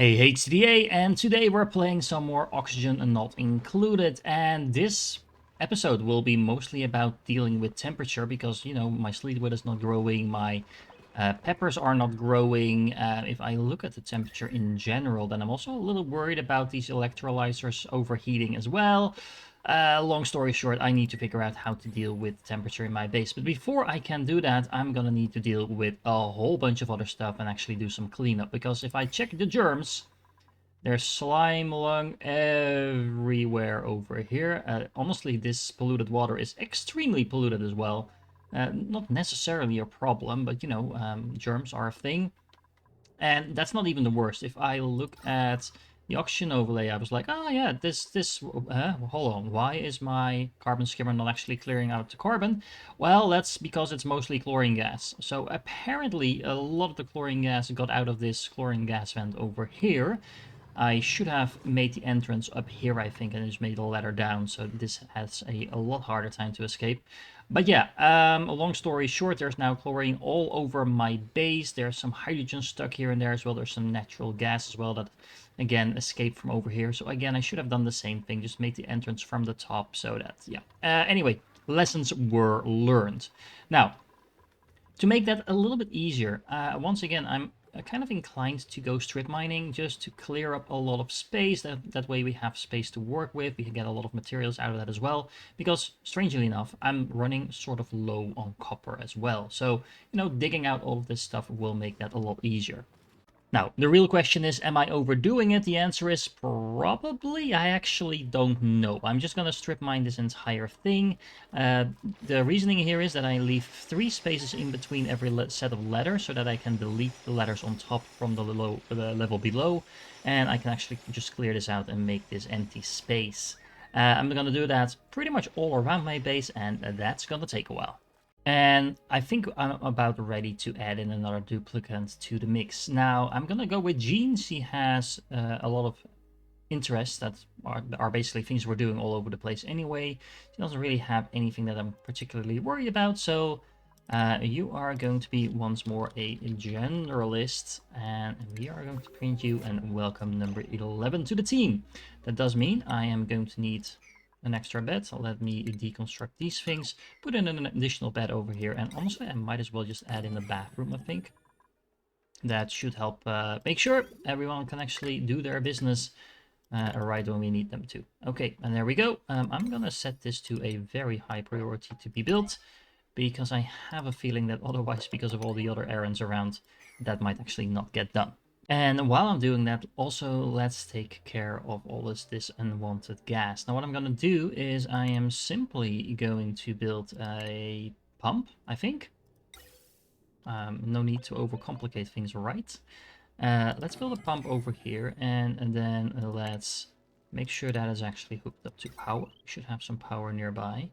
Hey HCDA, and today we're playing some more Oxygen and Not Included, and this episode will be mostly about dealing with temperature because, you know, my sleetwood is not growing, my peppers are not growing. If I look at the temperature in general, then I'm also a little worried about these electrolyzers overheating as well. Long story short, I need to figure out how to deal with temperature in my base. But before I can do that, I'm gonna need to deal with a whole bunch of other stuff and actually do some cleanup. Because if I check the germs, there's slime along everywhere over here. Honestly, this polluted water is extremely polluted as well. Not necessarily a problem, but you know, germs are a thing. And that's not even the worst. If I look at the oxygen overlay, I was like, oh yeah, hold on, why is my carbon skimmer not actually clearing out the carbon? Well, that's because it's mostly chlorine gas. So apparently a lot of the chlorine gas got out of this chlorine gas vent over here. I should have made the entrance up here, I think, and just made a ladder down, so this has a lot harder time to escape. But yeah, a long story short, there's now chlorine all over my base. There's some hydrogen stuck here and there as well. There's some natural gas as well that, again, escaped from over here. So again, I should have done the same thing, just make the entrance from the top so that, yeah. Anyway, lessons were learned. Now, to make that a little bit easier, once again, I'm kind of inclined to go strip mining just to clear up a lot of space. That way we have space to work with. We can get a lot of materials out of that as well. Because, strangely enough, I'm running sort of low on copper as well. So, you know, digging out all of this stuff will make that a lot easier. Now, the real question is, am I overdoing it? The answer is probably. I actually don't know. I'm just going to strip mine this entire thing. The reasoning here is that I leave 3 spaces in between every set of letters so that I can delete the letters on top from the level below. And I can actually just clear this out and make this empty space. I'm going to do that pretty much all around my base, and that's going to take a while. And I think I'm about ready to add in another duplicant to the mix. Now, I'm gonna go with Jeans. He has a lot of interests that are basically things we're doing all over the place anyway. He doesn't really have anything that I'm particularly worried about, so you are going to be once more a generalist, and we are going to print you and welcome number 11 to the team. That does mean I am going to need an extra bed. So let me deconstruct these things, put in an additional bed over here, and honestly I might as well just add in a bathroom. I think that should help make sure everyone can actually do their business right when we need them to. Okay, and there we go. I'm gonna set this to a very high priority to be built, because I have a feeling that otherwise, because of all the other errands around, that might actually not get done. And while I'm doing that, also let's take care of all this unwanted gas. Now what I'm going to do is I am simply going to build a pump, I think. No need to overcomplicate things, right? Let's build a pump over here, and then let's make sure that is actually hooked up to power. We should have some power nearby.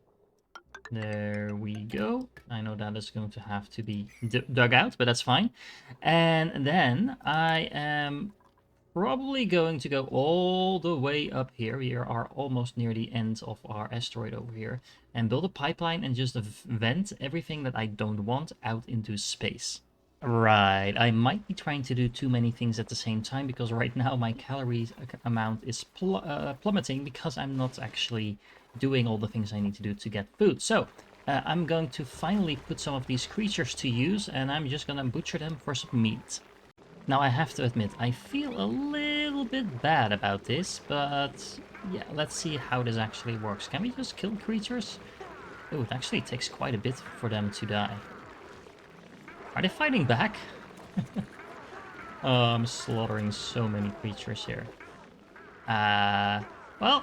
There we go. I know that is going to have to be dug out, but that's fine. And then I am probably going to go all the way up here. We are almost near the end of our asteroid over here. And build a pipeline and just vent everything that I don't want out into space. Right, I might be trying to do too many things at the same time, because right now my calories amount is plummeting because I'm not actually doing all the things I need to do to get food. So I'm going to finally put some of these creatures to use, and I'm just gonna butcher them for some meat. Now I have to admit, I feel a little bit bad about this, but yeah, let's see how this actually works. Can we just kill creatures? Oh, it actually takes quite a bit for them to die. Are they fighting back? Oh, I'm slaughtering so many creatures here. Well,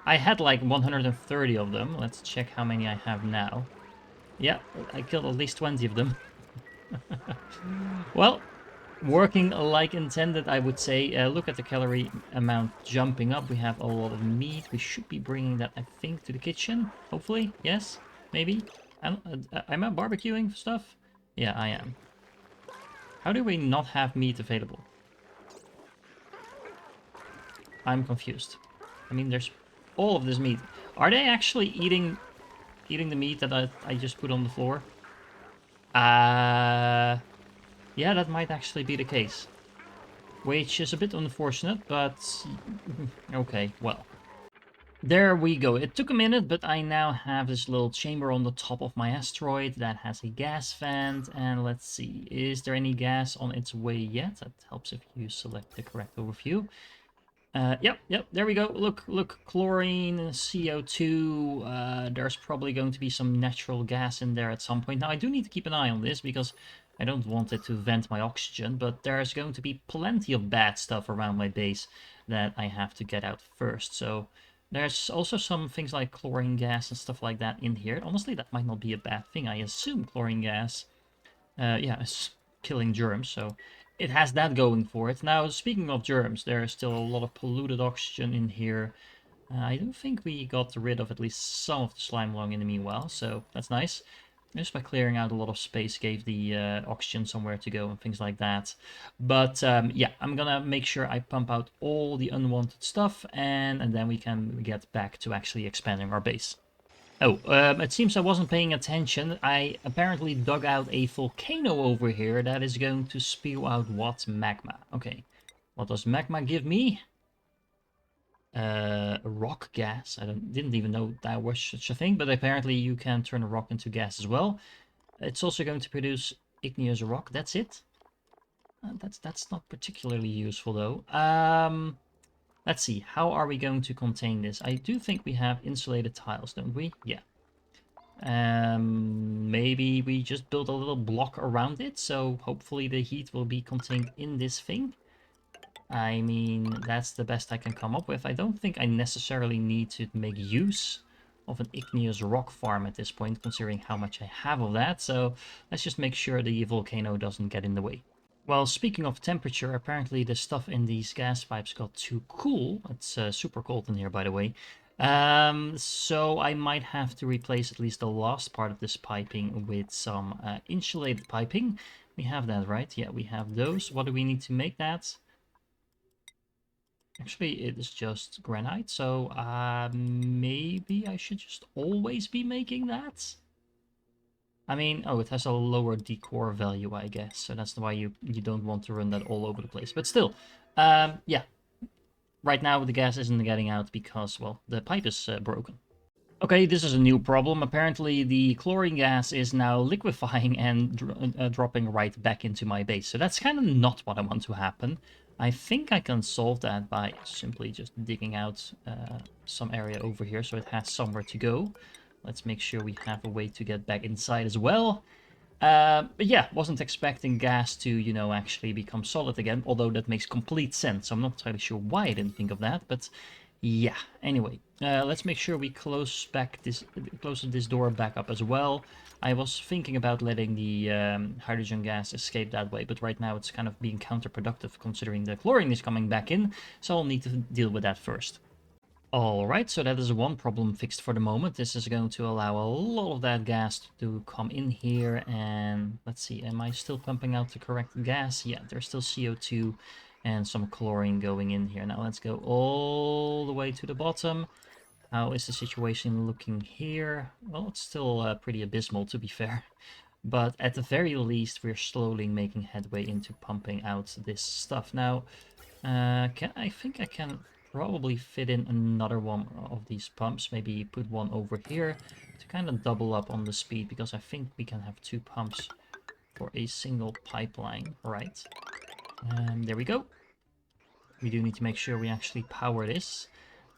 I had like 130 of them. Let's check how many I have now. Yeah, I killed at least 20 of them. Well, working like intended, I would say. Look at the calorie amount jumping up. We have a lot of meat. We should be bringing that, I think, to the kitchen. Hopefully, yes, maybe. Am I barbecuing stuff? Yeah, I am. How do we not have meat available? I'm confused. I mean, there's all of this meat. Are they actually eating the meat that I just put on the floor? Yeah, that might actually be the case. which is a bit unfortunate, but okay, well. There we go. It took a minute, but I now have this little chamber on the top of my asteroid that has a gas vent. And let's see, is there any gas on its way yet? That helps if you select the correct overview. Yep, there we go. Look, chlorine, CO2. There's probably going to be some natural gas in there at some point. Now, I do need to keep an eye on this because I don't want it to vent my oxygen, but there's going to be plenty of bad stuff around my base that I have to get out first. So there's also some things like chlorine gas and stuff like that in here. Honestly, that might not be a bad thing. I assume chlorine gas, yeah, is killing germs, so it has that going for it. Now, speaking of germs, there is still a lot of polluted oxygen in here. I do think we got rid of at least some of the slime lung in the meanwhile, so that's nice. Just by clearing out a lot of space gave the oxygen somewhere to go and things like that. But yeah, I'm gonna make sure I pump out all the unwanted stuff, and then we can get back to actually expanding our base. Oh, it seems I wasn't paying attention. I apparently dug out a volcano over here that is going to spew out what? Magma. Okay. What does magma give me? Rock gas. I didn't even know that was such a thing, but apparently you can turn a rock into gas as well. It's also going to produce igneous rock. That's it. That's not particularly useful though. Let's see. How are we going to contain this? I do think we have insulated tiles, don't we? Yeah. Maybe we just build a little block around it, so hopefully the heat will be contained in this thing. I mean, that's the best I can come up with. I don't think I necessarily need to make use of an igneous rock farm at this point, considering how much I have of that, so let's just make sure the volcano doesn't get in the way. Well, speaking of temperature, apparently the stuff in these gas pipes got too cool. It's super cold in here, by the way. So I might have to replace at least the last part of this piping with some insulated piping. We have that, right? Yeah, we have those. What do we need to make that? Actually, it is just granite, so maybe I should just always be making that? I mean, oh, it has a lower decor value, I guess, so that's why you don't want to run that all over the place. But still, yeah, right now the gas isn't getting out because, well, the pipe is broken. Okay, this is a new problem. Apparently the chlorine gas is now liquefying and dropping right back into my base. So that's kind of not what I want to happen. I think I can solve that by simply just digging out some area over here so it has somewhere to go. Let's make sure we have a way to get back inside as well. But yeah, wasn't expecting gas to, you know, actually become solid again, although that makes complete sense. I'm not entirely sure why I didn't think of that, but yeah, anyway, let's make sure we close this door back up as well. I was thinking about letting the hydrogen gas escape that way, but right now it's kind of being counterproductive considering the chlorine is coming back in, so I'll need to deal with that first. Alright, so that is one problem fixed for the moment. This is going to allow a lot of that gas to come in here, and let's see, am I still pumping out the correct gas? Yeah, there's still CO2 and some chlorine going in here. Now let's go all the way to the bottom. How is the situation looking here? Well, it's still pretty abysmal, to be fair. But at the very least, we're slowly making headway into pumping out this stuff. Now, I think I can probably fit in another one of these pumps. Maybe put one over here to kind of double up on the speed, because I think we can have 2 pumps for a single pipeline, right? There we go. We do need to make sure we actually power this.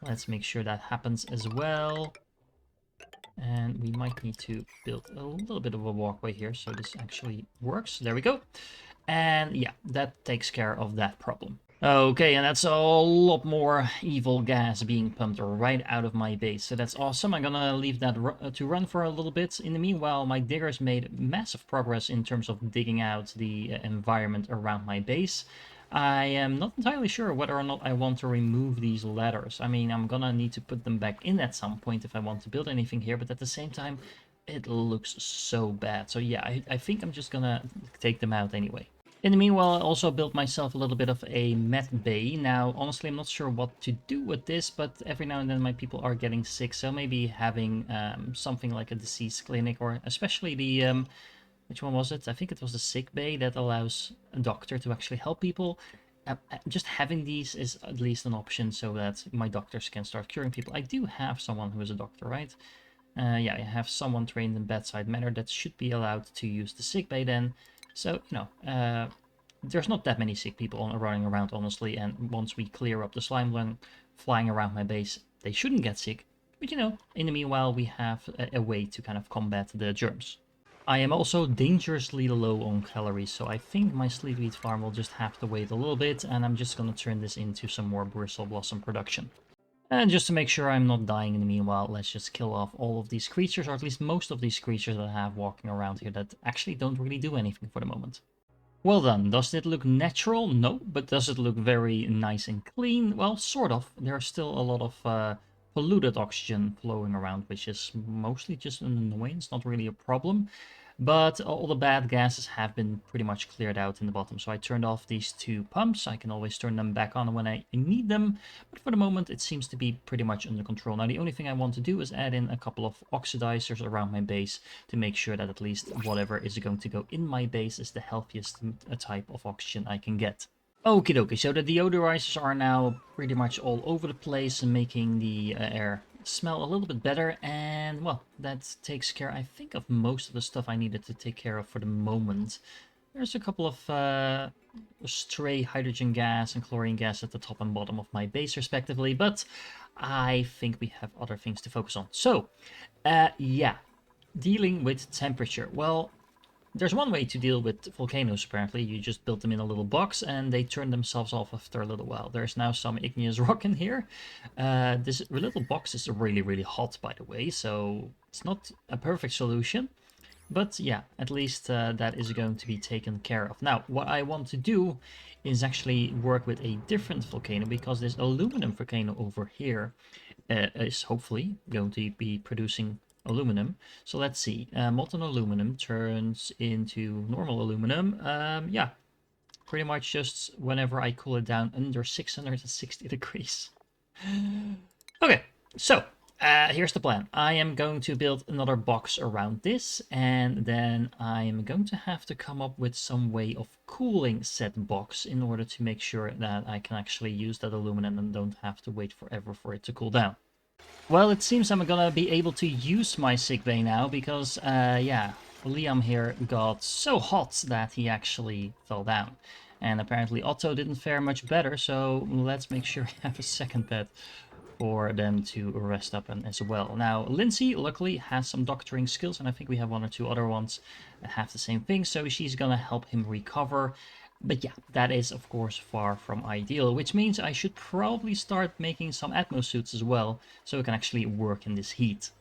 Let's make sure that happens as well. And we might need to build a little bit of a walkway here so this actually works. There we go. And yeah, that takes care of that problem. Okay, and that's a lot more evil gas being pumped right out of my base. So that's awesome. I'm gonna leave that to run for a little bit. In the meanwhile, my diggers made massive progress in terms of digging out the environment around my base. I am not entirely sure whether or not I want to remove these ladders. I mean, I'm gonna need to put them back in at some point if I want to build anything here, but at the same time, it looks so bad. So yeah, I think I'm just gonna take them out anyway. In the meanwhile, I also built myself a little bit of a med bay. Now, honestly, I'm not sure what to do with this, but every now and then my people are getting sick, so maybe having something like a disease clinic, or especially the which one was it? I think it was the sick bay that allows a doctor to actually help people. just having these is at least an option so that my doctors can start curing people. I do have someone who is a doctor, right? Yeah, I have someone trained in bedside manner that should be allowed to use the sick bay then. So, there's not that many sick people running around, honestly, and once we clear up the slime flying around my base, they shouldn't get sick. But, in the meanwhile, we have a way to kind of combat the germs. I am also dangerously low on calories, so I think my sleepweed farm will just have to wait a little bit, and I'm just gonna turn this into some more bristle blossom production. And just to make sure I'm not dying in the meanwhile, let's just kill off all of these creatures, or at least most of these creatures that I have walking around here that actually don't really do anything for the moment. Well done. Does it look natural? No. But does it look very nice and clean? Well, sort of. There's still a lot of polluted oxygen flowing around, which is mostly just an annoyance, not really a problem. But all the bad gases have been pretty much cleared out in the bottom. So I turned off these two pumps. I can always turn them back on when I need them. But for the moment, it seems to be pretty much under control. Now, the only thing I want to do is add in a couple of oxidizers around my base to make sure that at least whatever is going to go in my base is the healthiest type of oxygen I can get. Okie dokie, so the deodorizers are now pretty much all over the place and making the air smell a little bit better, and well, that takes care, I think, of most of the stuff I needed to take care of for the moment. There's a couple of stray hydrogen gas and chlorine gas at the top and bottom of my base respectively, but I think we have other things to focus on. So, yeah, dealing with temperature. Well, there's one way to deal with volcanoes, apparently. You just build them in a little box and they turn themselves off after a little while. There's now some igneous rock in here. This little box is really, really hot, by the way, so it's not a perfect solution. But yeah, at least that is going to be taken care of. Now, what I want to do is actually work with a different volcano, because this aluminum volcano over here is hopefully going to be producing aluminum. So let's see, molten aluminum turns into normal aluminum. Yeah, pretty much just whenever I cool it down under 660 degrees. Okay, so here's the plan. I am going to build another box around this, and then I'm going to have to come up with some way of cooling said box in order to make sure that I can actually use that aluminum and don't have to wait forever for it to cool down. Well, it seems I'm gonna be able to use my sickbay now, because, yeah, Liam here got so hot that he actually fell down. And apparently Otto didn't fare much better, so let's make sure we have a second bed for them to rest up in as well. Now, Lindsay, luckily, has some doctoring skills, and I think we have one or two other ones that have the same thing, so she's gonna help him recover. But yeah, that is of course far from ideal, which means I should probably start making some Atmosuits as well, so it can actually work in this heat.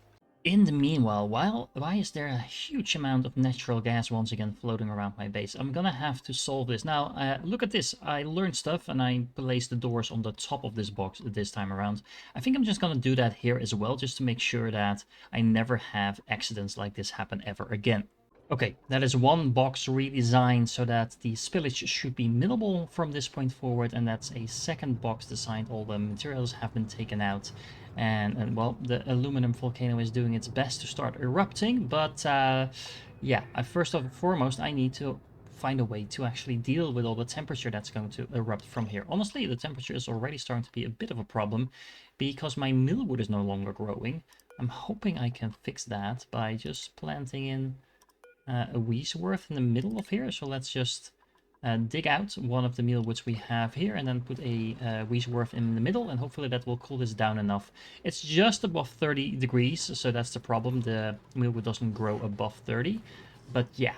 In the meanwhile, why is there a huge amount of natural gas once again floating around my base? I'm gonna have to solve this. Now, look at this. I learned stuff and I placed the doors on the top of this box this time around. I think I'm just gonna do that here as well, just to make sure that I never have accidents like this happen ever again. Okay, that is one box redesigned so that the spillage should be minimal from this point forward, and that's a second box designed. All the materials have been taken out, and well, the aluminum volcano is doing its best to start erupting, but yeah, first and foremost, I need to find a way to actually deal with all the temperature that's going to erupt from here. Honestly, the temperature is already starting to be a bit of a problem, because my millwood is no longer growing. I'm hoping I can fix that by just planting in a Weesworth in the middle of here. So let's just dig out one of the mealwoods we have here and then put a Weesworth in the middle, and hopefully that will cool this down enough. It's just above 30 degrees, so that's the problem. The mealwood doesn't grow above 30. But yeah,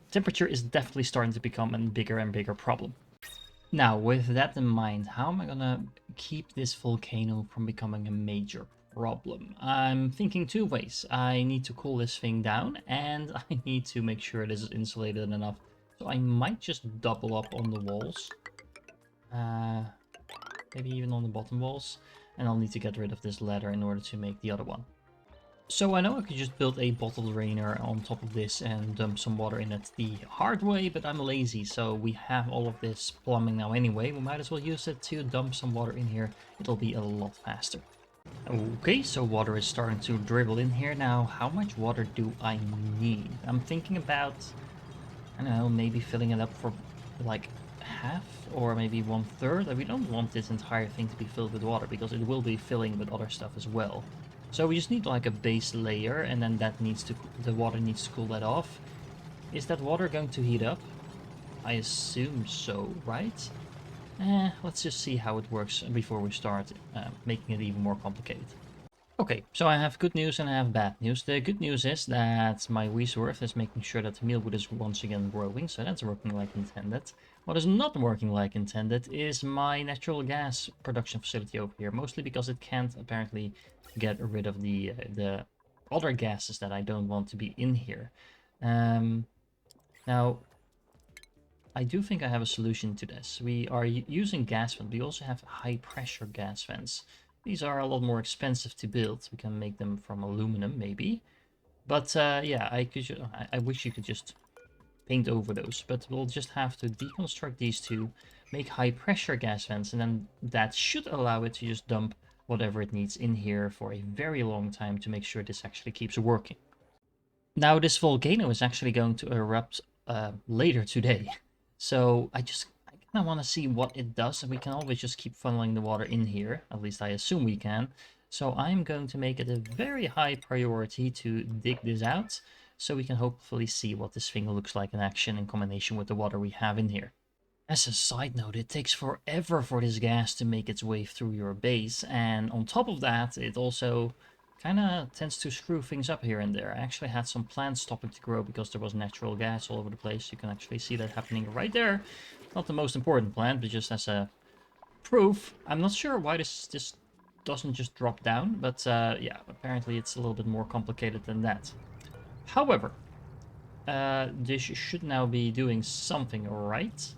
temperature is definitely starting to become a bigger and bigger problem. Now, with that in mind, how am I gonna keep this volcano from becoming a major problem? I'm thinking two ways. I need to cool this thing down, and I need to make sure this is insulated enough. So I might just double up on the walls. Maybe even on the bottom walls. And I'll need to get rid of this ladder in order to make the other one. So I know I could just build a bottle drainer on top of this and dump some water in it the hard way, but I'm lazy, so we have all of this plumbing now anyway. We might as well use it to dump some water in here. It'll be a lot faster. Okay, so water is starting to dribble in here. Now, how much water do I need? I'm thinking about, I don't know, maybe filling it up for like half or maybe 1/3. And we don't want this entire thing to be filled with water because it will be filling with other stuff as well. So we just need like a base layer, and then the water needs to cool that off. Is that water going to heat up? I assume so, right? Let's just see how it works before we start making it even more complicated. Okay, so I have good news and I have bad news. The good news is that my resource is making sure that the mealwood is once again growing, so that's working like intended. What is not working like intended is my natural gas production facility over here, mostly because it can't apparently get rid of the other gases that I don't want to be in here. Now, I do think I have a solution to this. We are using gas vents. We also have high pressure gas vents. These are a lot more expensive to build. We can make them from aluminum, maybe. But yeah, I wish you could just paint over those. But we'll just have to deconstruct these two, make high pressure gas vents, and then that should allow it to just dump whatever it needs in here for a very long time to make sure this actually keeps working. Now, this volcano is actually going to erupt later today. So I kind of want to see what it does, and we can always just keep funneling the water in here. At least I assume we can. So I'm going to make it a very high priority to dig this out, so we can hopefully see what this thing looks like in action in combination with the water we have in here. As a side note, it takes forever for this gas to make its way through your base, and on top of that, it also kind of tends to screw things up here and there. I actually had some plants stopping to grow because there was natural gas all over the place. You can actually see that happening right there. Not the most important plant, but just as a proof. I'm not sure why this doesn't just drop down, but yeah, apparently it's a little bit more complicated than that. However, this should now be doing something right.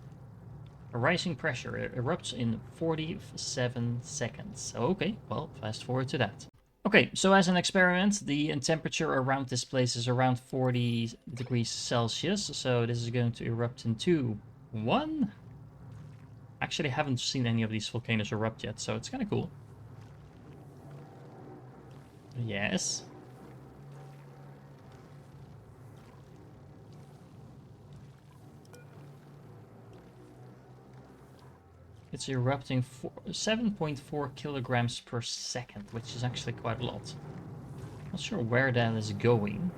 A rising pressure erupts in 47 seconds. Okay, well, fast forward to that. Okay, so as an experiment, the temperature around this place is around 40 degrees Celsius. So this is going to erupt in 2, 1. Actually, I haven't seen any of these volcanoes erupt yet, so it's kind of cool. Yes. It's erupting 7.4 kilograms per second, which is actually quite a lot. Not sure where that is going.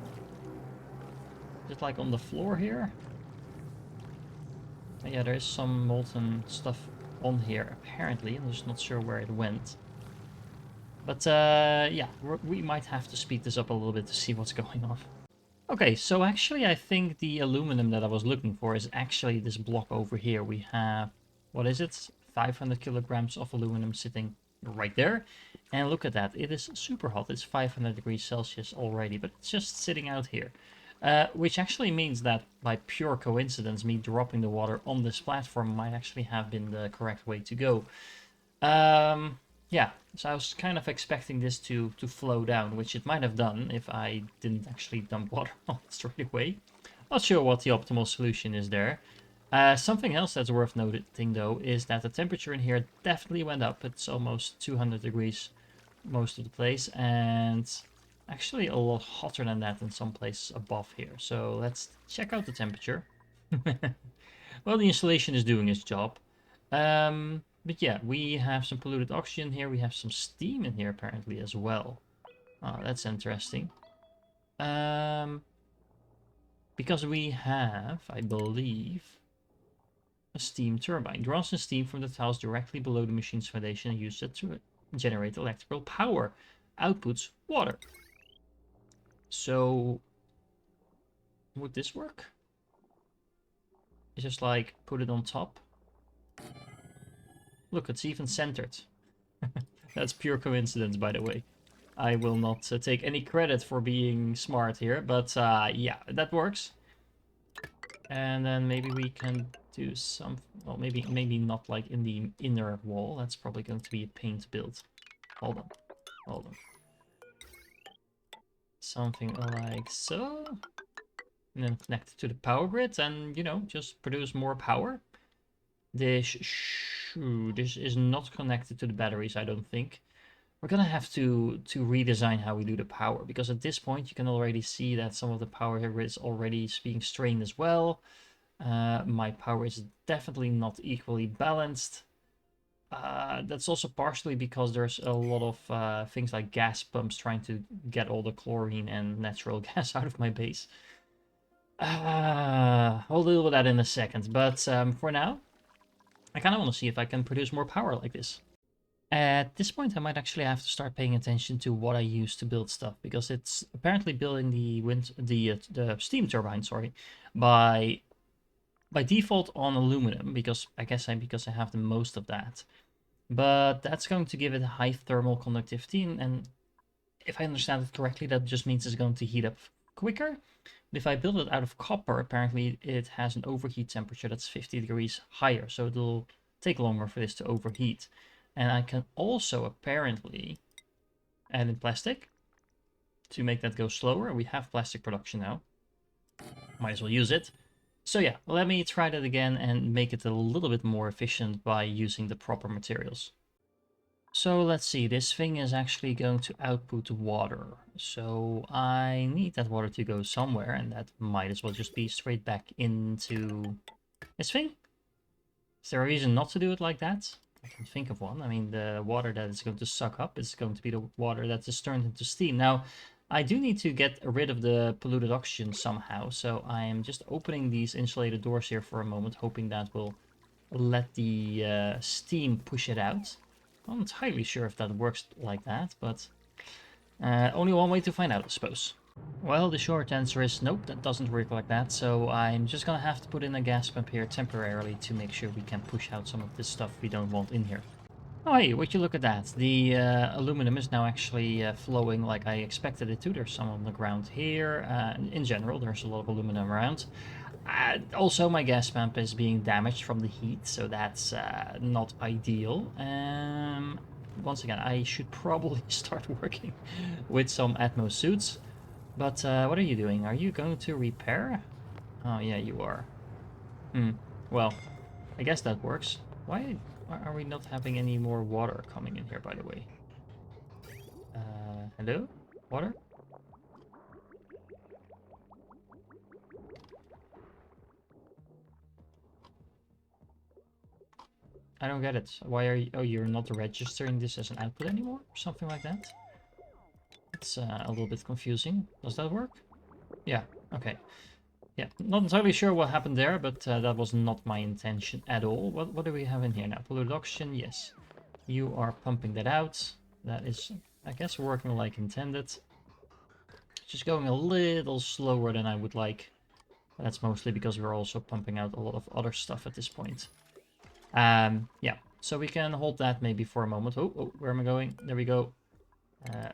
Is it like on the floor here? Yeah, there is some molten stuff on here, apparently. I'm just not sure where it went. But yeah, we might have to speed this up a little bit to see what's going on. Okay, so actually I think the aluminum that I was looking for is actually this block over here. We have, what is it? 500 kilograms of aluminum sitting right there. And look at that, it is super hot. It's 500 degrees Celsius already, but it's just sitting out here. Which actually means that by pure coincidence, me dropping the water on this platform might actually have been the correct way to go. Yeah, so I was kind of expecting this to flow down, which it might have done if I didn't actually dump water on it straight away. Not sure what the optimal solution is there. Something else that's worth noting, though, is that the temperature in here definitely went up. It's almost 200 degrees most of the place, and actually a lot hotter than that in some places above here. So let's check out the temperature. Well, the insulation is doing its job. But yeah, we have some polluted oxygen here. We have some steam in here apparently as well. Oh, that's interesting. Because we have, I believe, a steam turbine. Draws in steam from the tiles directly below the machine's foundation and uses it to generate electrical power. Outputs water. So, would this work? It's just like, put it on top. Look, it's even centered. That's pure coincidence, by the way. I will not take any credit for being smart here, but yeah, that works. And then maybe we can do some, well, maybe not like in the inner wall. That's probably going to be a paint build. Hold on. Something like so. And then connect it to the power grid and, you know, just produce more power. This is not connected to the batteries, I don't think. We're gonna have to redesign how we do the power, because at this point you can already see that some of the power here is already being strained as well. My power is definitely not equally balanced. That's also partially because there's a lot of things like gas pumps trying to get all the chlorine and natural gas out of my base. I'll deal with that in a second, but for now, I kind of want to see if I can produce more power like this. At this point, I might actually have to start paying attention to what I use to build stuff, because it's apparently building the steam turbine, sorry, by default on aluminum, because I have the most of that. But that's going to give it high thermal conductivity, and if I understand it correctly, that just means it's going to heat up quicker. But if I build it out of copper, apparently it has an overheat temperature that's 50 degrees higher, so it'll take longer for this to overheat. And I can also apparently add in plastic to make that go slower. We have plastic production now. Might as well use it. So yeah, let me try that again and make it a little bit more efficient by using the proper materials. So let's see, this thing is actually going to output water. So I need that water to go somewhere, and that might as well just be straight back into this thing. Is there a reason not to do it like that? I can think of one. I mean, the water that it's going to suck up is going to be the water that is turned into steam. Now, I do need to get rid of the polluted oxygen somehow, so I am just opening these insulated doors here for a moment, hoping that will let the steam push it out. I'm not entirely sure if that works like that, but only one way to find out, I suppose. Well, the short answer is nope, that doesn't work like that, so I'm just gonna have to put in a gas pump here temporarily to make sure we can push out some of this stuff we don't want in here. Oh hey, would you look at that? The aluminum is now actually flowing like I expected it to. There's some on the ground here. In general, there's a lot of aluminum around. Also, my gas pump is being damaged from the heat, so that's not ideal. Once again, I should probably start working with some Atmosuits. But what are you doing? Are you going to repair? Oh yeah, you are. Well, I guess that works. Why are we not having any more water coming in here, by the way? Hello? Water? I don't get it. Why are you... Oh, you're not registering this as an output anymore? Or something like that? It's a little bit confusing. Does that work? Yeah, okay. Yeah, not entirely sure what happened there, but that was not my intention at all. What do we have in here now? Polluted oxygen, yes. You are pumping that out. That is, I guess, working like intended. Just going a little slower than I would like. That's mostly because we're also pumping out a lot of other stuff at this point. Yeah, so we can hold that maybe for a moment. Oh, where am I going? There we go.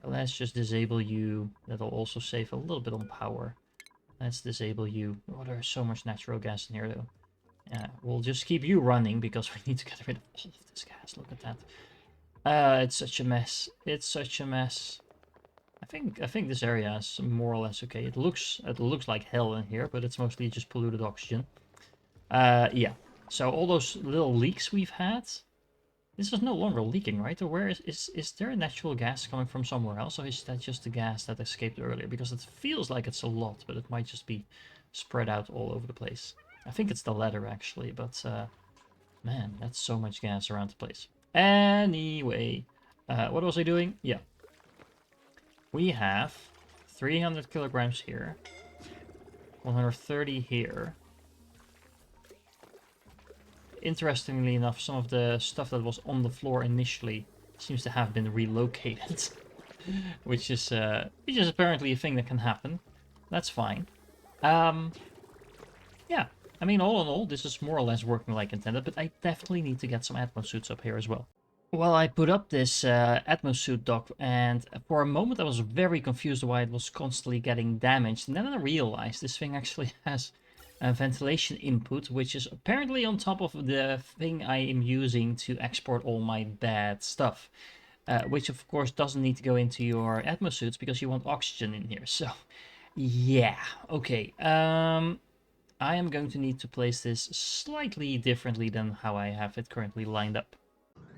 Let's just disable you. That'll also save a little bit on power. Let's disable you. Oh, there's so much natural gas in here, though. Yeah, we'll just keep you running because we need to get rid of all of this gas. Look at that. It's such a mess. It's such a mess. I think this area is more or less okay. It looks like hell in here, but it's mostly just polluted oxygen. Yeah. So all those little leaks we've had, this is no longer leaking, right? Or where is there natural gas coming from somewhere else, or is that just the gas that escaped earlier? Because it feels like it's a lot, but it might just be spread out all over the place. I think it's the latter actually, but man, that's so much gas around the place. Anyway, what was I doing? Yeah. We have 300 kilograms here, 130 here. Interestingly enough, some of the stuff that was on the floor initially seems to have been relocated, which is apparently a thing that can happen. That's fine. Yeah, I mean, all in all, this is more or less working like intended, but I definitely need to get some Atmosuits up here as well. Well, I put up this Atmosuit dock, and for a moment I was very confused why it was constantly getting damaged, and then I realized this thing actually has a ventilation input, which is apparently on top of the thing I am using to export all my bad stuff, which of course doesn't need to go into your Atmosuits because you want oxygen in here. So, yeah, okay. I am going to need to place this slightly differently than how I have it currently lined up.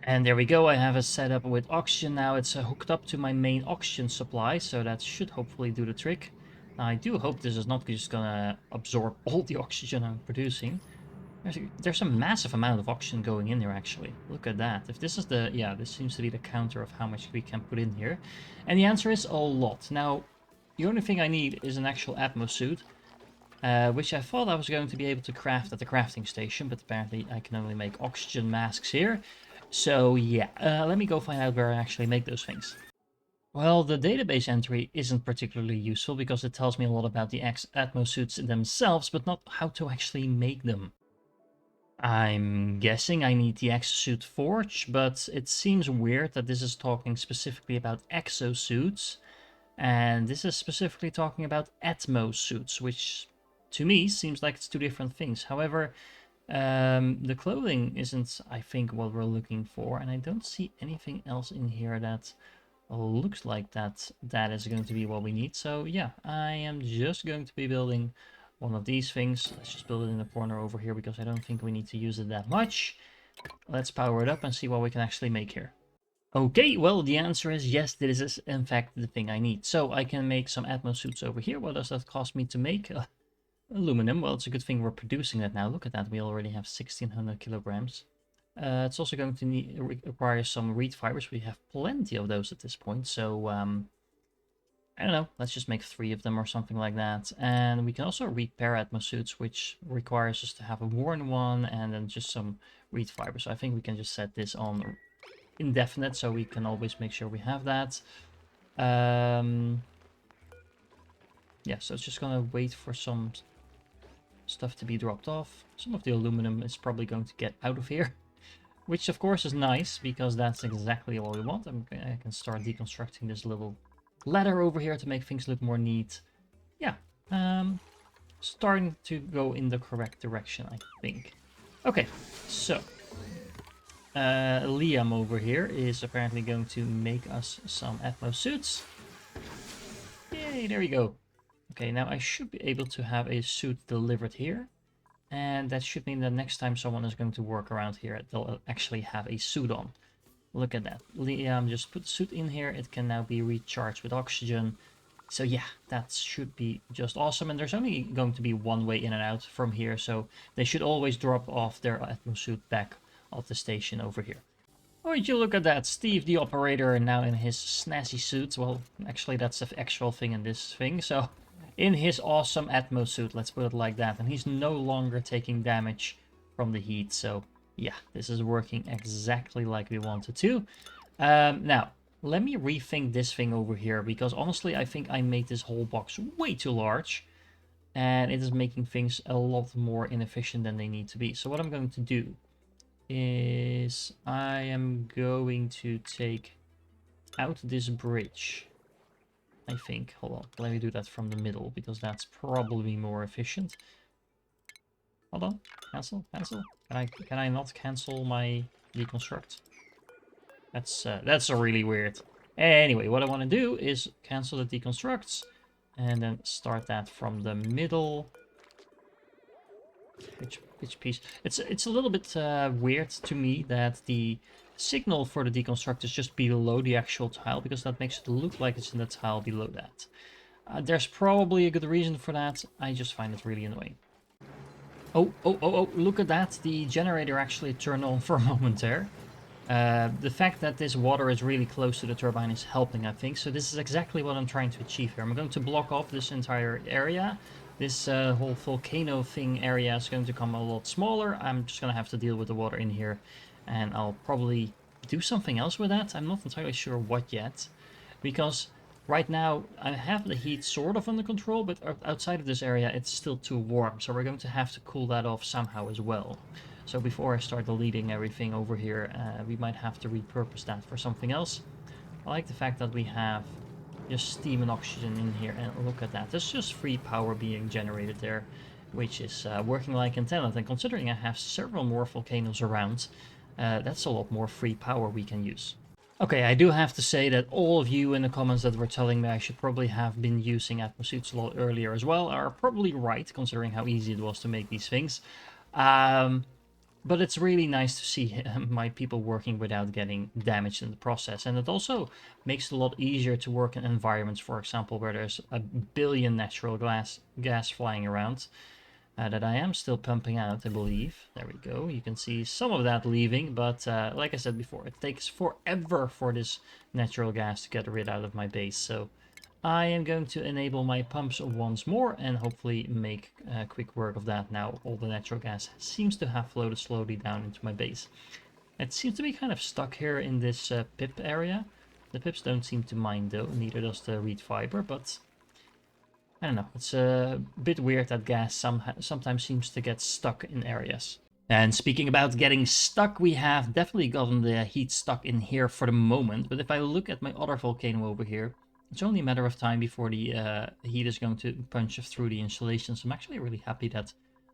And there we go, I have a setup with oxygen now. It's hooked up to my main oxygen supply, so that should hopefully do the trick. I do hope this is not just gonna absorb all the oxygen I'm producing. There's a massive amount of oxygen going in there, actually. Look at that. If this is the... Yeah, this seems to be the counter of how much we can put in here. And the answer is a lot. Now, the only thing I need is an actual Atmosuit, which I thought I was going to be able to craft at the crafting station, but apparently I can only make oxygen masks here. So yeah, let me go find out where I actually make those things. Well, the database entry isn't particularly useful because it tells me a lot about the Atmosuits themselves, but not how to actually make them. I'm guessing I need the exosuit forge, but it seems weird that this is talking specifically about exosuits, and this is specifically talking about Atmosuits, which to me seems like it's two different things. However, the clothing isn't, I think, what we're looking for, and I don't see anything else in here that looks like that is going to be what we need. So yeah, I am just going to be building one of these things. Let's just build it in the corner over here because I don't think we need to use it that much. Let's power it up and see what we can actually make here. Okay, well, the answer is yes, this is in fact the thing I need. So I can make some Atmosuits over here. What does that cost me to make? Aluminum. Well, it's a good thing we're producing that now. Look at that, we already have 1600 kilograms. It's also going to require some reed fibers. We have plenty of those at this point, so I don't know, let's just make 3 of them or something like that. And we can also repair Atmosuits, which requires us to have a worn one and then just some reed fibers. So I think we can just set this on indefinite so we can always make sure we have that. Yeah, so it's just gonna wait for some stuff to be dropped off. Some of the aluminum is probably going to get out of here. Which of course is nice, because that's exactly what we want. I can start deconstructing this little ladder over here to make things look more neat. Yeah, starting to go in the correct direction, I think. Okay, so Liam over here is apparently going to make us some Atmosuits. Yay, there we go. Okay, now I should be able to have a suit delivered here. And that should mean that next time someone is going to work around here, they'll actually have a suit on. Look at that. Liam just put the suit in here. It can now be recharged with oxygen. So yeah, that should be just awesome. And there's only going to be one way in and out from here. So they should always drop off their Atmosuit back off the station over here. Oh, would you look at that? Steve, the operator, now in his snazzy suit. Well, actually, that's the actual thing in this thing. So in his awesome Atmosuit, let's put it like that. And he's no longer taking damage from the heat. So yeah, this is working exactly like we wanted to. Now, let me rethink this thing over here, because honestly, I think I made this whole box way too large. And it is making things a lot more inefficient than they need to be. So what I'm going to do is I am going to take out this bridge. I think. Hold on. Let me do that from the middle, because that's probably more efficient. Hold on. Cancel. Cancel. Can I not cancel my deconstruct? That's really weird. Anyway, what I want to do is cancel the deconstructs and then start that from the middle. Which piece? It's a little bit weird to me that the signal for the deconstruct is just below the actual tile, because that makes it look like it's in the tile below that. There's probably a good reason for that. I just find it really annoying. Oh, look at that. The generator actually turned on for a moment there. The fact that this water is really close to the turbine is helping, I think. So this is exactly what I'm trying to achieve here. I'm going to block off this entire area. This whole volcano thing area is going to come a lot smaller. I'm just going to have to deal with the water in here. And I'll probably do something else with that. I'm not entirely sure what yet. Because right now I have the heat sort of under control, but outside of this area it's still too warm. So we're going to have to cool that off somehow as well. So before I start deleting everything over here, we might have to repurpose that for something else. I like the fact that we have just steam and oxygen in here, and look at that. There's just free power being generated there, which is working like intended. And considering I have several more volcanoes around, that's a lot more free power we can use. Okay, I do have to say that all of you in the comments that were telling me I should probably have been using Atmosuits a lot earlier as well are probably right, considering how easy it was to make these things. But it's really nice to see my people working without getting damaged in the process. And it also makes it a lot easier to work in environments, for example, where there's a billion natural gas flying around that I am still pumping out, I believe. There we go. You can see some of that leaving, but like I said before, it takes forever for this natural gas to get rid out of my base. So I am going to enable my pumps once more and hopefully make quick work of that. Now all the natural gas seems to have floated slowly down into my base. It seems to be kind of stuck here in this pip area. The pips don't seem to mind though, neither does the reed fiber, but I don't know. It's a bit weird that gas sometimes seems to get stuck in areas. And speaking about getting stuck, we have definitely gotten the heat stuck in here for the moment. But if I look at my other volcano over here, it's only a matter of time before the heat is going to punch through the insulation. So I'm actually really happy that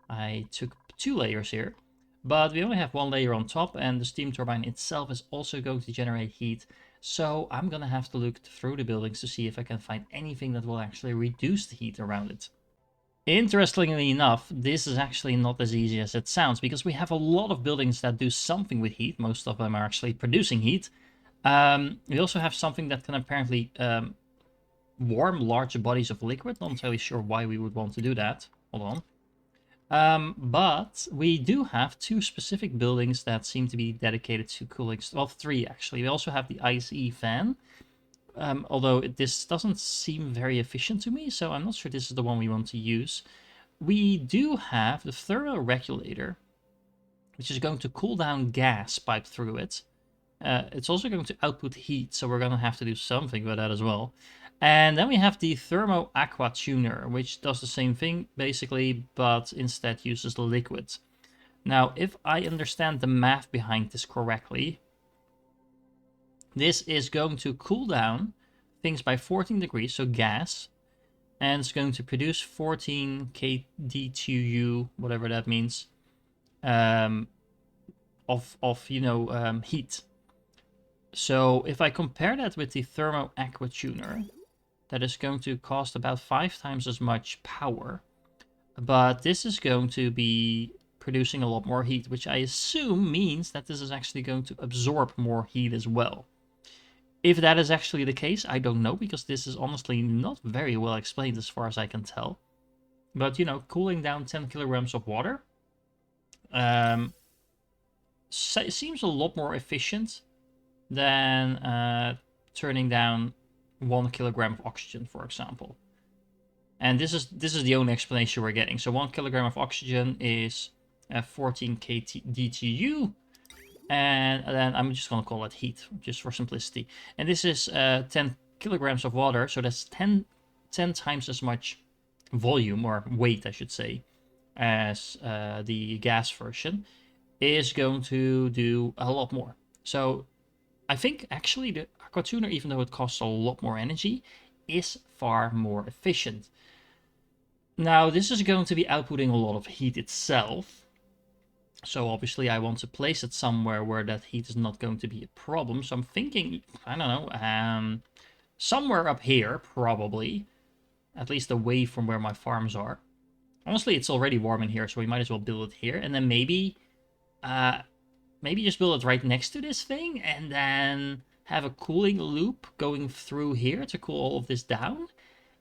I took 2 layers here. But we only have 1 layer on top, and the steam turbine itself is also going to generate heat. So I'm gonna have to look through the buildings to see if I can find anything that will actually reduce the heat around it. Interestingly enough, this is actually not as easy as it sounds, because we have a lot of buildings that do something with heat. Most of them are actually producing heat. We also have something that can apparently warm large bodies of liquid. Not entirely sure why we would want to do that. Hold on. But we do have 2 specific buildings that seem to be dedicated to cooling. Well, 3 actually. We also have the ICE fan. Although this doesn't seem very efficient to me, so I'm not sure this is the one we want to use. We do have the thermoregulator, which is going to cool down gas piped through it. It's also going to output heat, so we're going to have to do something with that as well. And then we have the thermo aqua tuner, which does the same thing basically, but instead uses liquid. Now, if I understand the math behind this correctly, this is going to cool down things by 14 degrees, so gas, and it's going to produce 14 kD2U, whatever that means, of heat. So if I compare that with the thermo aqua tuner, that is going to cost about 5 times as much power, but this is going to be producing a lot more heat, which I assume means that this is actually going to absorb more heat as well. If that is actually the case, I don't know, because this is honestly not very well explained as far as I can tell. But, cooling down 10 kilograms of water seems a lot more efficient than turning down 1 kilogram of oxygen, for example. And this is the only explanation we're getting. So 1 kilogram of oxygen is 14 kDTU, and then I'm just going to call it heat, just for simplicity. And this is 10 kilograms of water, so that's 10 times as much volume, or weight, I should say, as the gas version, is going to do a lot more. So I think actually the aquatuner, even though it costs a lot more energy, is far more efficient. Now, this is going to be outputting a lot of heat itself. So obviously I want to place it somewhere where that heat is not going to be a problem. So I'm thinking, I don't know, somewhere up here, probably. At least away from where my farms are. Honestly, it's already warm in here, so we might as well build it here. And then maybe just build it right next to this thing, and then have a cooling loop going through here to cool all of this down,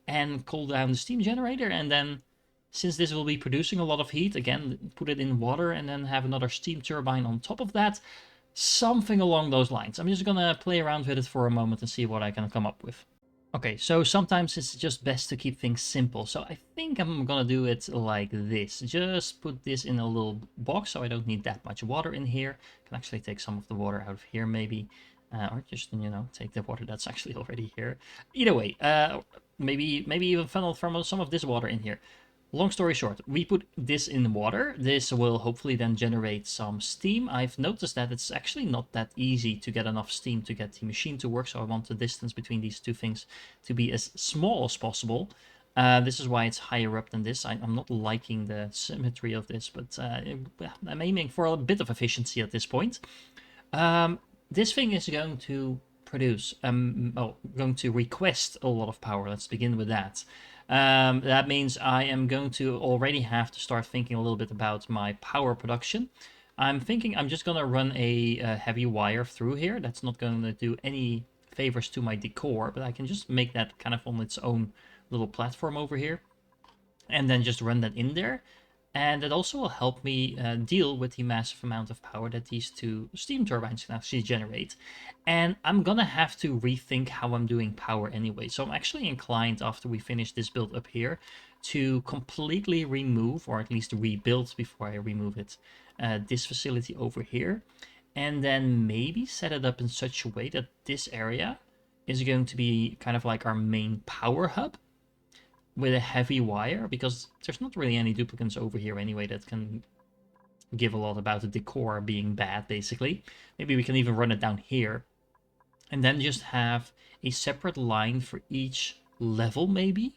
and cool down the steam generator, and then, since this will be producing a lot of heat, again, put it in water, and then have another steam turbine on top of that. Something along those lines. I'm just gonna play around with it for a moment and see what I can come up with. Okay, so sometimes it's just best to keep things simple. So I think I'm gonna do it like this. Just put this in a little box, so I don't need that much water in here. Can actually take some of the water out of here, maybe. Or just, take the water that's actually already here. Either way, maybe even funnel from some of this water in here. Long story short, we put this in water. This will hopefully then generate some steam. I've noticed that it's actually not that easy to get enough steam to get the machine to work, so I want the distance between these two things to be as small as possible. This is why it's higher up than this. I'm not liking the symmetry of this, but I'm aiming for a bit of efficiency at this point. This thing is going to produce, going to request a lot of power. Let's begin with that. That means I am going to already have to start thinking a little bit about my power production. I'm thinking I'm just gonna run a heavy wire through here. That's not going to do any favors to my decor, but I can just make that kind of on its own little platform over here, and then just run that in there. And it also will help me deal with the massive amount of power that these two steam turbines can actually generate. And I'm gonna have to rethink how I'm doing power anyway. So I'm actually inclined, after we finish this build up here, to completely remove, or at least rebuild before I remove it, this facility over here. And then maybe set it up in such a way that this area is going to be kind of like our main power hub with a heavy wire, because there's not really any duplicants over here anyway that can give a lot about the decor being bad, basically. Maybe we can even run it down here, and then just have a separate line for each level, maybe?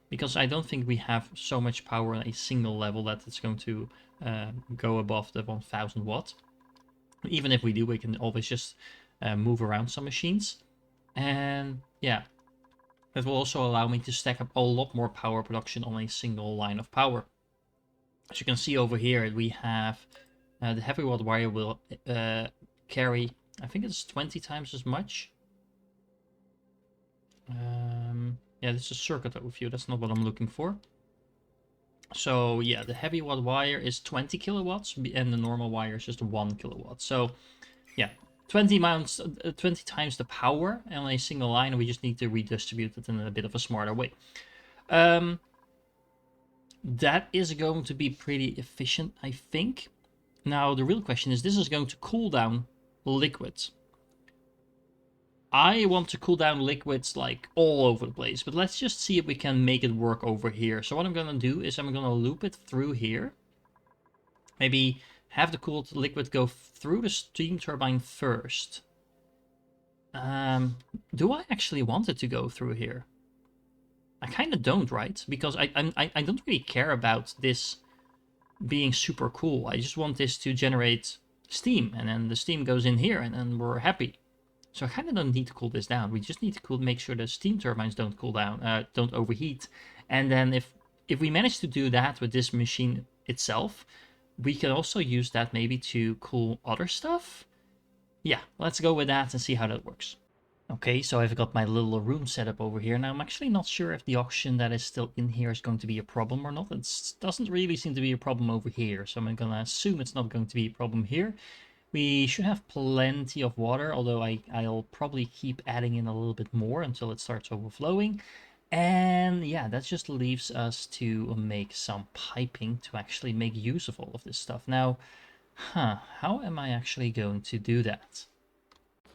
Because I don't think we have so much power on a single level that it's going to go above the 1000 watt. Even if we do, we can always just move around some machines. And yeah, that will also allow me to stack up a lot more power production on a single line of power. As you can see over here, we have the heavy watt wire will carry, I think it's 20 times as much. Yeah, this is a circuit overview, that's not what I'm looking for. So yeah, the heavy watt wire is 20 kilowatts, and the normal wire is just 1 kilowatt. So yeah, 20 times the power on a single line. We just need to redistribute it in a bit of a smarter way. That is going to be pretty efficient, I think. Now, the real question is, this is going to cool down liquids. I want to cool down liquids like all over the place, but let's just see if we can make it work over here. So what I'm going to do is I'm going to loop it through here. Maybe have the cooled liquid go through the steam turbine first. Do I actually want it to go through here? I kind of don't, right? Because I don't really care about this being super cool. I just want this to generate steam, and then the steam goes in here, and then we're happy. So I kind of don't need to cool this down. We just need to make sure the steam turbines don't cool down, don't overheat. And then if we manage to do that with this machine itself, we can also use that maybe to cool other stuff. Yeah, let's go with that and see how that works. Okay, so I've got my little room set up over here. Now, I'm actually not sure if the oxygen that is still in here is going to be a problem or not. It doesn't really seem to be a problem over here, so I'm going to assume it's not going to be a problem here. We should have plenty of water, although I'll probably keep adding in a little bit more until it starts overflowing. And yeah, that just leaves us to make some piping to actually make use of all of this stuff. Now, how am I actually going to do that?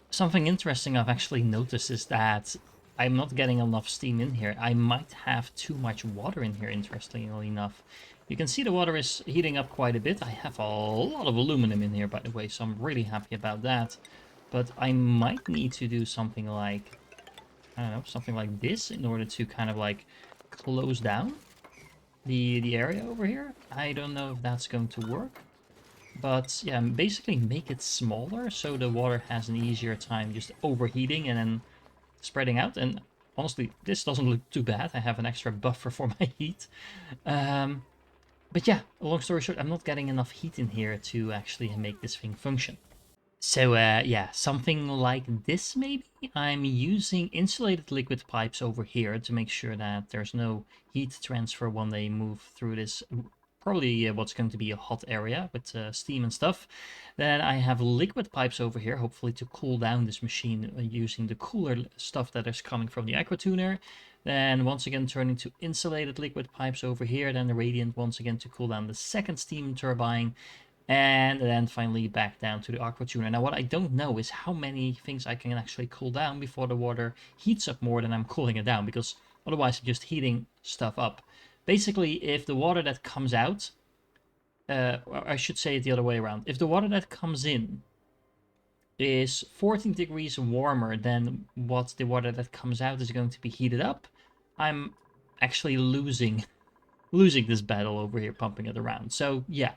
Something interesting I've actually noticed is that I'm not getting enough steam in here. I might have too much water in here, interestingly enough. You can see the water is heating up quite a bit. I have a lot of aluminum in here, by the way, so I'm really happy about that. But I might need to do something like, I don't know, something like this in order to kind of like close down the area over here. I don't know if that's going to work. But yeah, basically make it smaller so the water has an easier time just overheating and then spreading out. And honestly, this doesn't look too bad. I have an extra buffer for my heat. But yeah, long story short, I'm not getting enough heat in here to actually make this thing function. So yeah, something like this maybe. I'm using insulated liquid pipes over here to make sure that there's no heat transfer when they move through this probably what's going to be a hot area with steam and stuff. Then I have liquid pipes over here, hopefully to cool down this machine using the cooler stuff that is coming from the aqua tuner. Then once again turning to insulated liquid pipes over here, then the radiant once again to cool down the second steam turbine. And then finally back down to the aqua tuner. Now what I don't know is how many things I can actually cool down before the water heats up more than I'm cooling it down, because otherwise I'm just heating stuff up. Basically, if the water that comes out, I should say it the other way around. If the water that comes in is 14 degrees warmer than what the water that comes out is going to be heated up, I'm actually losing this battle over here, pumping it around. So yeah,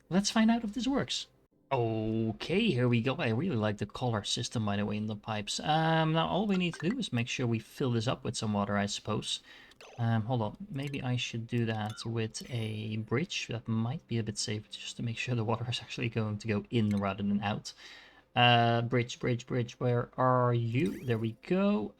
let's find out if this works. Okay, here we go. I really like the color system, by the way, in the pipes. Now all we need to do is make sure we fill this up with some water, I suppose. Hold on, maybe I should do that with a bridge. That might be a bit safer, just to make sure the water is actually going to go in rather than out. Bridge, bridge, bridge, where are you? There we go.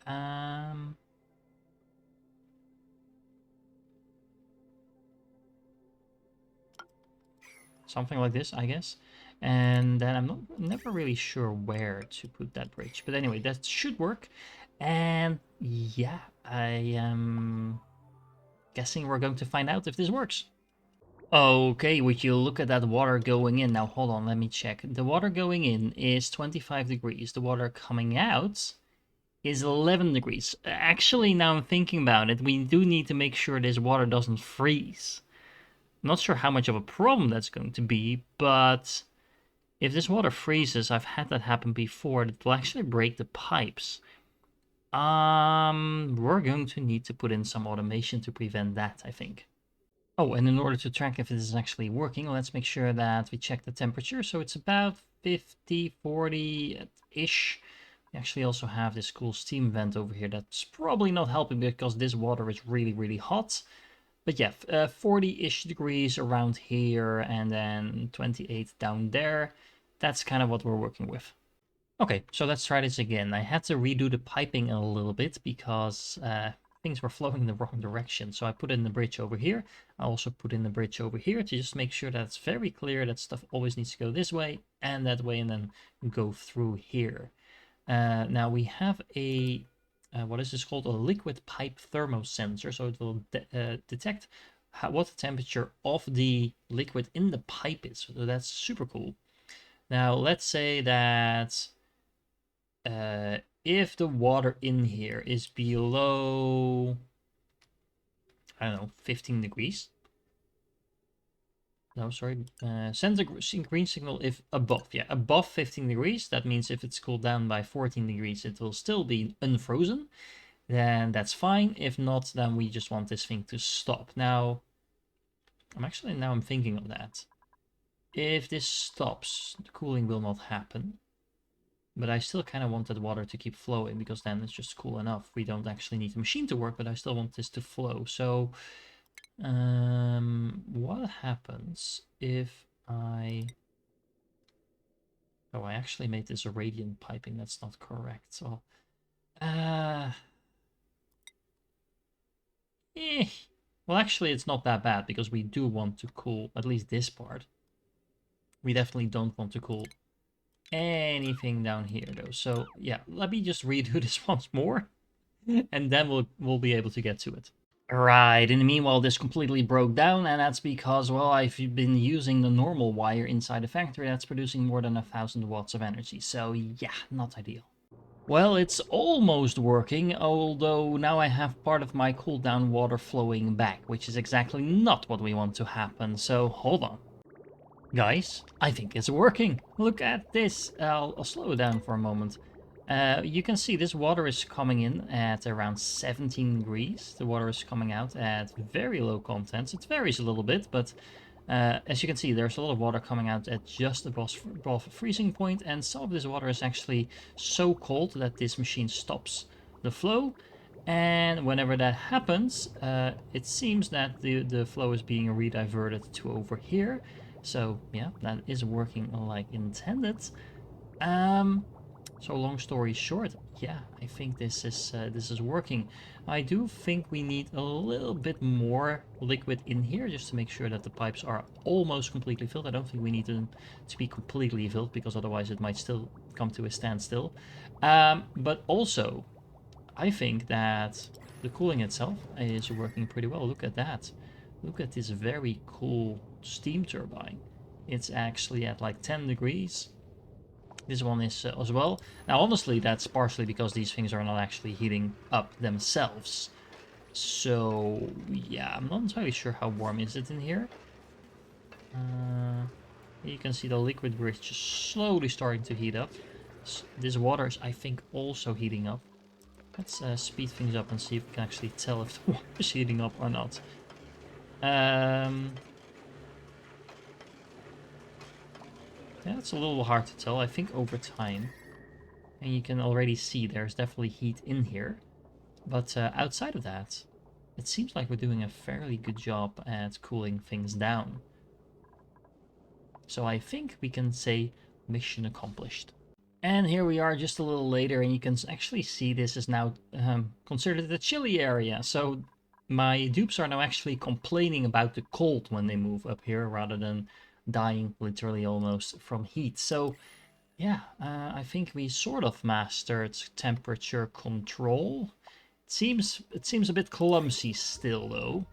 Something like this, I guess. And then I'm never really sure where to put that bridge. But anyway, that should work. And yeah, I am guessing we're going to find out if this works. Okay, would you look at that water going in? Now, hold on, let me check. The water going in is 25 degrees. The water coming out is 11 degrees. Actually, now I'm thinking about it, we do need to make sure this water doesn't freeze. I'm not sure how much of a problem that's going to be, but if this water freezes, I've had that happen before, it will actually break the pipes. We're going to need to put in some automation to prevent that, I think. Oh, and in order to track if this is actually working, let's make sure that we check the temperature. So it's about 50, 40-ish. We actually also have this cool steam vent over here that's probably not helping because this water is really, really hot. But yeah, 40-ish degrees around here and then 28 down there. That's kind of what we're working with. Okay, so let's try this again. I had to redo the piping a little bit because things were flowing in the wrong direction. So I put in the bridge over here. I also put in the bridge over here to just make sure that it's very clear that stuff always needs to go this way and that way and then go through here. Now we have a, what is this called? A liquid pipe thermosensor. So it will detect what the temperature of the liquid in the pipe is. So that's super cool. Now let's say that if the water in here is below, I don't know, 15 degrees. No, sorry. Sends a green signal if above. Yeah, above 15 degrees. That means if it's cooled down by 14 degrees, it will still be unfrozen. Then that's fine. If not, then we just want this thing to stop. Now, I'm thinking of that. If this stops, the cooling will not happen. But I still kind of want that water to keep flowing because then it's just cool enough. We don't actually need the machine to work, but I still want this to flow. So what happens if I... Oh, I actually made this a radiant piping. That's not correct. So, well, actually, it's not that bad because we do want to cool at least this part. We definitely don't want to cool anything down here though. So yeah, let me just redo this once more and then we'll be able to get to it. Right, in the meanwhile this completely broke down and that's because, well, I've been using the normal wire inside the factory that's producing more than 1000 watts of energy. So yeah, not ideal. Well, it's almost working, although now I have part of my cooldown water flowing back, which is exactly not what we want to happen. So hold on. Guys, I think it's working. Look at this. I'll slow it down for a moment. You can see this water is coming in at around 17 degrees. The water is coming out at very low contents. It varies a little bit, but as you can see, there's a lot of water coming out at just above freezing point, and some of this water is actually so cold that this machine stops the flow. And whenever that happens, it seems that the flow is being rediverted to over here. So yeah, that is working like intended. So long story short, yeah, I think this is working. I do think we need a little bit more liquid in here just to make sure that the pipes are almost completely filled. I don't think we need them to be completely filled because otherwise it might still come to a standstill. But also, I think that the cooling itself is working pretty well. Look at that. Look at this very cool steam turbine. It's actually at like 10 degrees. This one is as well. Now, honestly, that's partially because these things are not actually heating up themselves. So, yeah, I'm not entirely sure how warm is it in here. You can see the liquid bridge just slowly starting to heat up. This water is, I think, also heating up. Let's speed things up and see if we can actually tell if the water is heating up or not. Yeah, it's a little hard to tell. I think over time. And you can already see there's definitely heat in here. But outside of that, it seems like we're doing a fairly good job at cooling things down. So I think we can say mission accomplished. And here we are just a little later, and you can actually see this is now considered the chilly area. So my dupes are now actually complaining about the cold when they move up here, rather than dying literally almost from heat. So yeah, I think we sort of mastered temperature control. It seems a bit clumsy still though.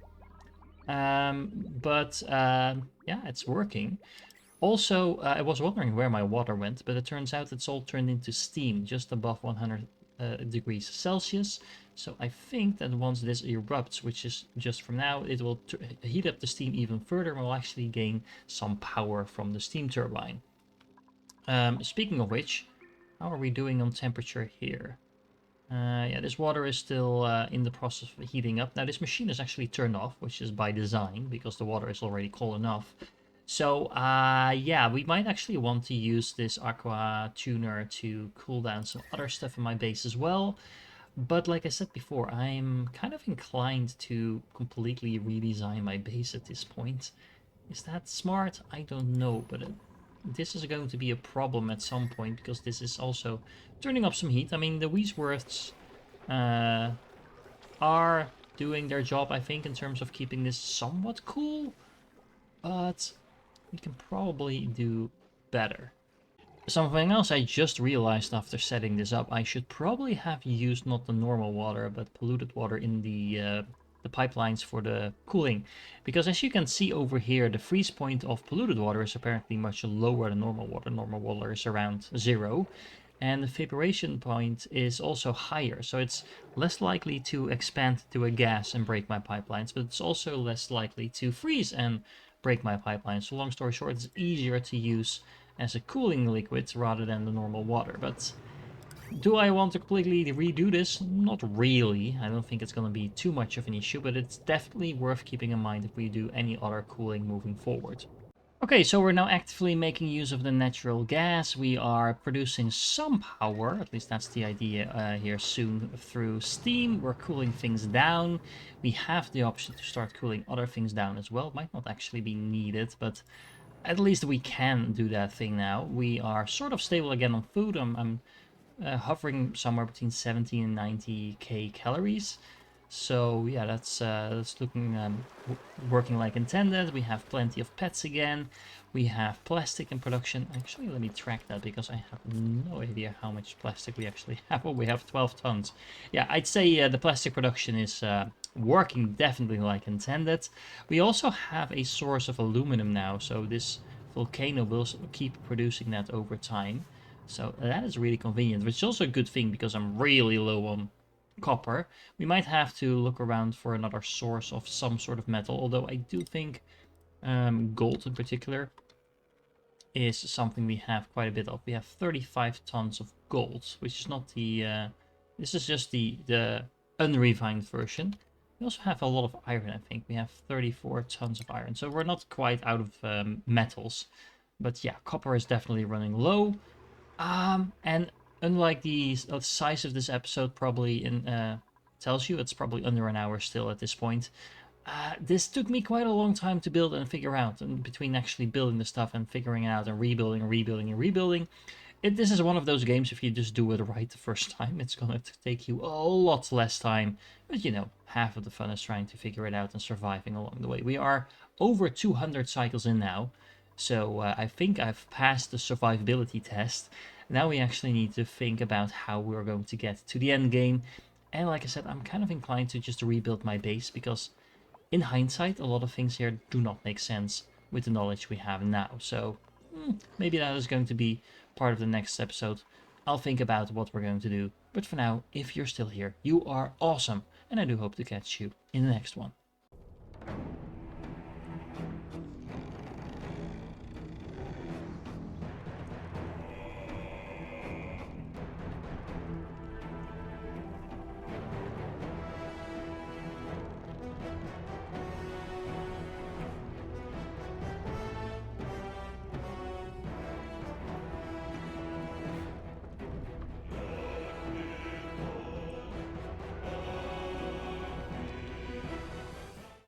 But yeah, it's working. Also, I was wondering where my water went, but it turns out it's all turned into steam just above 100 degrees Celsius. So I think that once this erupts, which is just from now, it will heat up the steam even further and we'll actually gain some power from the steam turbine. Speaking of which, how are we doing on temperature here? Yeah, this water is still in the process of heating up. Now, this machine is actually turned off, which is by design, because the water is already cold enough. So, yeah, we might actually want to use this aqua tuner to cool down some other stuff in my base as well. But like I said before, I'm kind of inclined to completely redesign my base at this point. Is that smart? I don't know, but this is going to be a problem at some point because this is also turning up some heat. I mean, the Weesworths uh, are doing their job, I think, in terms of keeping this somewhat cool, but we can probably do better. Something else I just realized after setting this up, I should probably have used not the normal water, but polluted water in the pipelines for the cooling. Because as you can see over here, the freeze point of polluted water is apparently much lower than normal water. Normal water is around 0. And the evaporation point is also higher, so it's less likely to expand to a gas and break my pipelines, but it's also less likely to freeze and break my pipelines. So long story short, it's easier to use as a cooling liquid rather than the normal water. But do I want to completely redo this? Not really. I don't think it's going to be too much of an issue, but it's definitely worth keeping in mind if we do any other cooling moving forward. Okay, so we're now actively making use of the natural gas. We are producing some power, at least that's the idea here soon, through steam. We're cooling things down. We have the option to start cooling other things down as well. Might not actually be needed, but at least we can do that thing now. We are sort of stable again on food. I'm hovering somewhere between 70 and 90k calories. So yeah, that's looking working like intended. We have plenty of pets again. We have plastic in production. Actually, let me track that because I have no idea how much plastic we actually have. Oh, we have 12 tons. Yeah, I'd say the plastic production is working definitely like intended. We also have a source of aluminum now, so this volcano will keep producing that over time. So that is really convenient, which is also a good thing because I'm really low on copper. We might have to look around for another source of some sort of metal, although I do think gold in particular is something we have quite a bit of. We have 35 tons of gold, which is not the... this is just the unrefined version. We also have a lot of iron, I think. We have 34 tons of iron, so we're not quite out of metals. But yeah, copper is definitely running low. And unlike the size of this episode probably tells you, it's probably under an hour still at this point. This took me quite a long time to build and figure out, and between actually building the stuff and figuring it out and rebuilding and rebuilding and rebuilding, this is one of those games, if you just do it right the first time, it's gonna take you a lot less time. But you know, half of the fun is trying to figure it out and surviving along the way. We are over 200 cycles in now, so I think I've passed the survivability test. Now we actually need to think about how we're going to get to the end game. And like I said, I'm kind of inclined to just rebuild my base because in hindsight, a lot of things here do not make sense with the knowledge we have now. So maybe that is going to be part of the next episode. I'll think about what we're going to do. But for now, if you're still here, you are awesome. And I do hope to catch you in the next one.